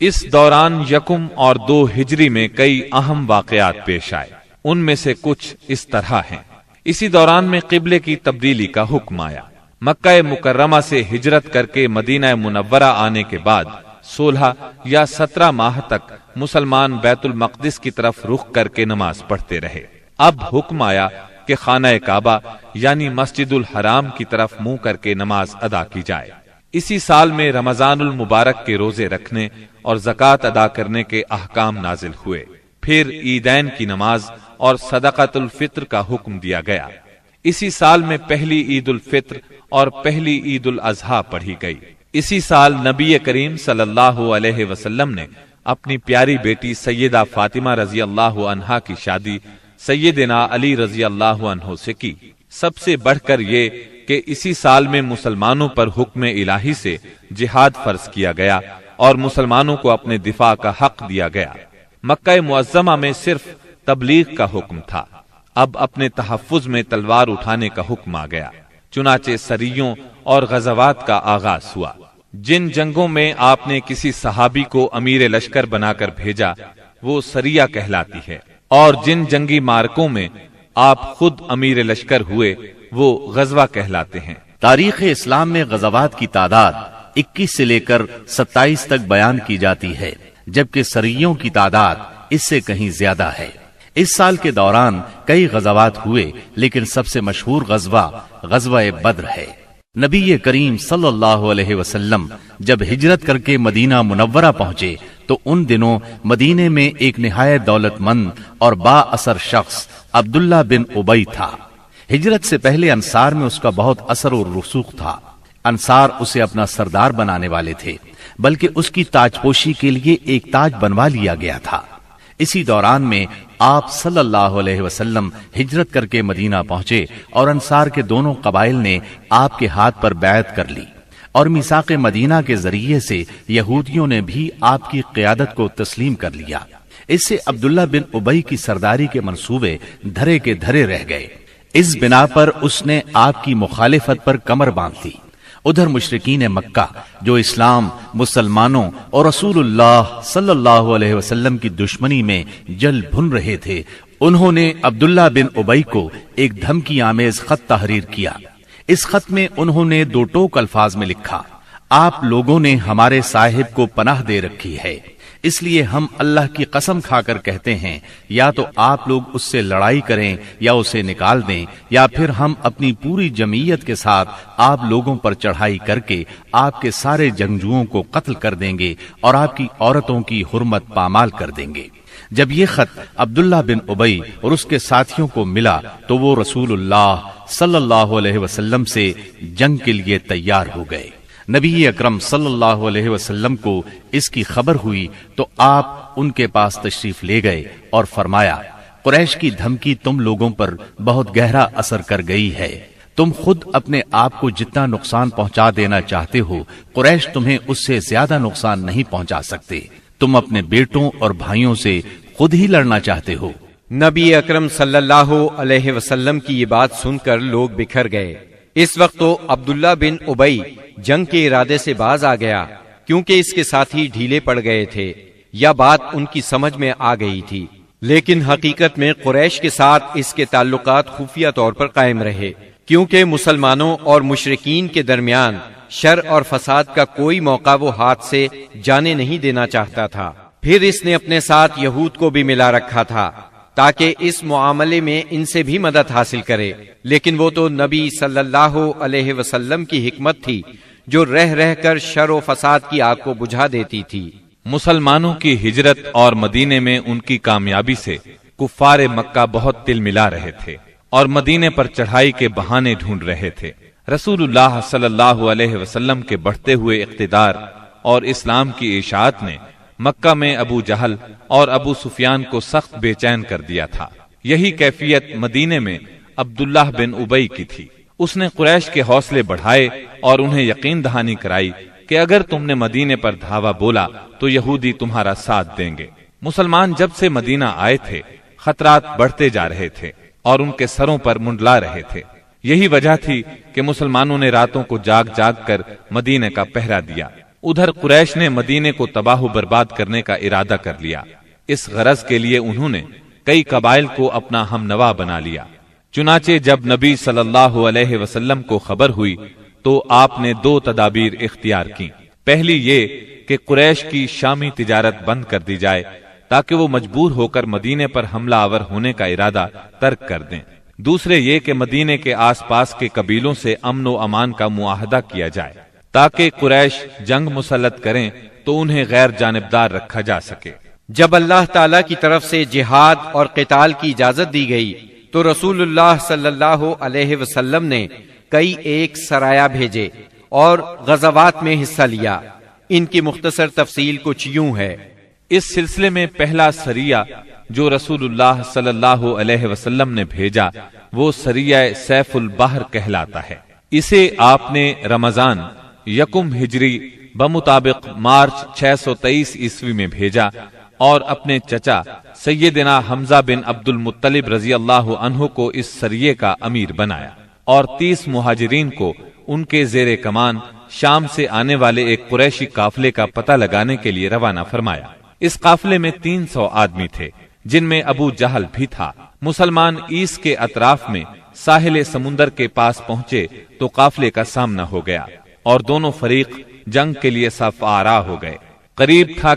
اس دوران یکم اور 2 ہجری میں کئی اہم واقعات پیش آئے، ان میں سے کچھ اس طرح ہیں۔ اسی دوران میں قبلے کی تبدیلی کا حکم آیا۔ مکہ مکرمہ سے ہجرت کر کے مدینہ منورہ آنے کے بعد 16 یا 17 ماہ تک مسلمان بیت المقدس کی طرف رخ کر کے نماز پڑھتے رہے۔ اب حکم آیا کہ خانہ کعبہ یعنی مسجد الحرام کی طرف منہ کر کے نماز ادا کی جائے۔ اسی سال میں رمضان المبارک کے روزے رکھنے اور زکوٰۃ ادا کرنے کے احکام نازل ہوئے۔ پھر عیدین کی نماز اور صدقۃ الفطر کا حکم دیا گیا۔ اسی سال میں پہلی عید الفطر اور پہلی عید الاضحیٰ پڑھی گئی۔ اسی سال نبی کریم صلی اللہ علیہ وسلم نے اپنی پیاری بیٹی سیدہ فاطمہ رضی اللہ عنہا کی شادی سیدنا علی رضی اللہ عنہ سے کی۔ سب سے بڑھ کر یہ کہ اسی سال میں مسلمانوں پر حکم الہی سے جہاد فرض کیا گیا اور مسلمانوں کو اپنے دفاع کا حق دیا گیا۔ مکہ معظمہ میں صرف تبلیغ کا حکم تھا، اب اپنے تحفظ میں تلوار اٹھانے کا حکم آ گیا۔ چنانچہ سریوں اور غزوات کا آغاز ہوا۔ جن جنگوں میں آپ نے کسی صحابی کو امیر لشکر بنا کر بھیجا وہ سریہ کہلاتی ہے، اور جن جنگی مارکوں میں آپ خود امیر لشکر ہوئے وہ غزوہ کہلاتے ہیں۔ تاریخ اسلام میں غزوات کی تعداد 21 سے لے کر 27 تک بیان کی جاتی ہے، جبکہ سریوں کی تعداد اس سے کہیں زیادہ ہے۔ اس سال کے دوران کئی غزوات ہوئے، لیکن سب سے مشہور غزوہ بدر ہے۔ نبی کریم صلی اللہ علیہ وسلم جب ہجرت کر کے مدینہ منورہ پہنچے تو ان دنوں مدینے میں ایک نہایت دولت مند اور با اثر شخص عبداللہ بن ابی تھا۔ ہجرت سے پہلے انصار میں اس کا بہت اثر و رسوخ تھا۔ انصار اسے اپنا سردار بنانے والے تھے، بلکہ اس کی تاج پوشی کے لیے ایک تاج بنوا لیا گیا تھا۔ اسی دوران میں آپ صلی اللہ علیہ وسلم ہجرت کر کے مدینہ پہنچے اور انصار کے دونوں قبائل نے آپ کے ہاتھ پر بیعت کر لی، اور میثاق مدینہ کے ذریعے سے یہودیوں نے بھی آپ کی قیادت کو تسلیم کر لیا۔ اس سے عبداللہ بن ابی کی سرداری کے منصوبے دھرے کے دھرے رہ گئے۔ اس بنا پر اس نے آپ کی مخالفت پر کمر باندھ لی۔ ادھر مشرکین مکہ جو اسلام، مسلمانوں اور رسول اللہ صلی اللہ علیہ وسلم کی دشمنی میں جل بھن رہے تھے، انہوں نے عبداللہ بن ابی کو ایک دھمکی آمیز خط تحریر کیا۔ اس خط میں انہوں نے 2 ٹوک الفاظ میں لکھا: آپ لوگوں نے ہمارے صاحب کو پناہ دے رکھی ہے، اس لیے ہم اللہ کی قسم کھا کر کہتے ہیں یا تو آپ لوگ اس سے لڑائی کریں یا اسے نکال دیں، یا پھر ہم اپنی پوری جمعیت کے ساتھ آپ لوگوں پر چڑھائی کر کے آپ کے سارے جنگجوؤں کو قتل کر دیں گے اور آپ کی عورتوں کی حرمت پامال کر دیں گے۔ جب یہ خط عبداللہ بن ابی اور اس کے ساتھیوں کو ملا تو وہ رسول اللہ صلی اللہ علیہ وسلم سے جنگ کے لیے تیار ہو گئے۔ نبی اکرم صلی اللہ علیہ وسلم کو اس کی خبر ہوئی تو آپ ان کے پاس تشریف لے گئے اور فرمایا: قریش کی دھمکی تم لوگوں پر بہت گہرا اثر کر گئی ہے۔ تم خود اپنے آپ کو جتنا نقصان پہنچا دینا چاہتے ہو، قریش تمہیں اس سے زیادہ نقصان نہیں پہنچا سکتے۔ تم اپنے بیٹوں اور بھائیوں سے خود ہی لڑنا چاہتے ہو۔ نبی اکرم صلی اللہ علیہ وسلم کی یہ بات سن کر لوگ بکھر گئے۔ اس وقت تو عبداللہ بن ابی جنگ کے ارادے سے باز آ گیا، کیونکہ اس کے ساتھی ڈھیلے پڑ گئے تھے یا بات ان کی سمجھ میں آ گئی تھی، لیکن حقیقت میں قریش کے ساتھ اس کے تعلقات خفیہ طور پر قائم رہے، کیونکہ مسلمانوں اور مشرکین کے درمیان شر اور فساد کا کوئی موقع وہ ہاتھ سے جانے نہیں دینا چاہتا تھا۔ پھر اس نے اپنے ساتھ یہود کو بھی ملا رکھا تھا تاکہ اس معاملے میں ان سے بھی مدد حاصل کرے، لیکن وہ تو نبی صلی اللہ علیہ وسلم کی حکمت تھی جو رہ رہ کر شر و فساد کی آگ کو بجھا دیتی تھی۔ مسلمانوں کی ہجرت اور مدینے میں ان کی کامیابی سے کفار مکہ بہت تل ملا رہے تھے اور مدینے پر چڑھائی کے بہانے ڈھونڈ رہے تھے۔ رسول اللہ صلی اللہ علیہ وسلم کے بڑھتے ہوئے اقتدار اور اسلام کی اشاعت نے مکہ میں ابو جہل اور ابو سفیان کو سخت بے چین کر دیا تھا۔ یہی کیفیت مدینے میں عبداللہ بن ابی کی تھی۔ اس نے قریش کے حوصلے بڑھائے اور انہیں یقین دہانی کرائی کہ اگر تم نے مدینے پر دھاوا بولا تو یہودی تمہارا ساتھ دیں گے۔ مسلمان جب سے مدینہ آئے تھے خطرات بڑھتے جا رہے تھے اور ان کے سروں پر منڈلا رہے تھے۔ یہی وجہ تھی کہ مسلمانوں نے راتوں کو جاگ جاگ کر مدینے کا پہرا دیا۔ ادھر قریش نے مدینے کو تباہ و برباد کرنے کا ارادہ کر لیا۔ اس غرض کے لیے انہوں نے کئی قبائل کو اپنا ہم نوا بنا لیا۔ چنانچہ جب نبی صلی اللہ علیہ وسلم کو خبر ہوئی تو آپ نے 2 تدابیر اختیار کی۔ پہلی یہ کہ قریش کی شامی تجارت بند کر دی جائے تاکہ وہ مجبور ہو کر مدینے پر حملہ آور ہونے کا ارادہ ترک کر دیں۔ دوسرے یہ کہ مدینے کے آس پاس کے قبیلوں سے امن و امان کا معاہدہ کیا جائے تاکہ قریش جنگ مسلط کریں تو انہیں غیر جانبدار رکھا جا سکے۔ جب اللہ تعالی کی طرف سے جہاد اور قتال کی اجازت دی گئی تو رسول اللہ صلی اللہ علیہ وسلم نے کئی ایک سرایہ بھیجے اور غزوات میں حصہ لیا۔ ان کی مختصر تفصیل کچھ یوں ہے۔ اس سلسلے میں پہلا سریہ جو رسول اللہ صلی اللہ علیہ وسلم نے بھیجا وہ سریہ سیف البحر کہلاتا ہے۔ اسے آپ نے رمضان 1 ہجری بمطابق مارچ 623 عیسوی میں بھیجا اور اپنے چچا سیدنا حمزہ بن عبد المطلب رضی اللہ عنہ کو اس سریے کا امیر بنایا اور 30 مہاجرین کو ان کے زیر کمان شام سے آنے والے ایک قریشی قافلے کا پتہ لگانے کے لیے روانہ فرمایا۔ اس قافلے میں 300 آدمی تھے جن میں ابو جہل بھی تھا۔ مسلمان ایس کے اطراف میں ساحل سمندر کے پاس پہنچے تو قافلے کا سامنا ہو گیا اور دونوں فریق جنگ کے لیے صف آرا ہو گئے۔ قریب تھا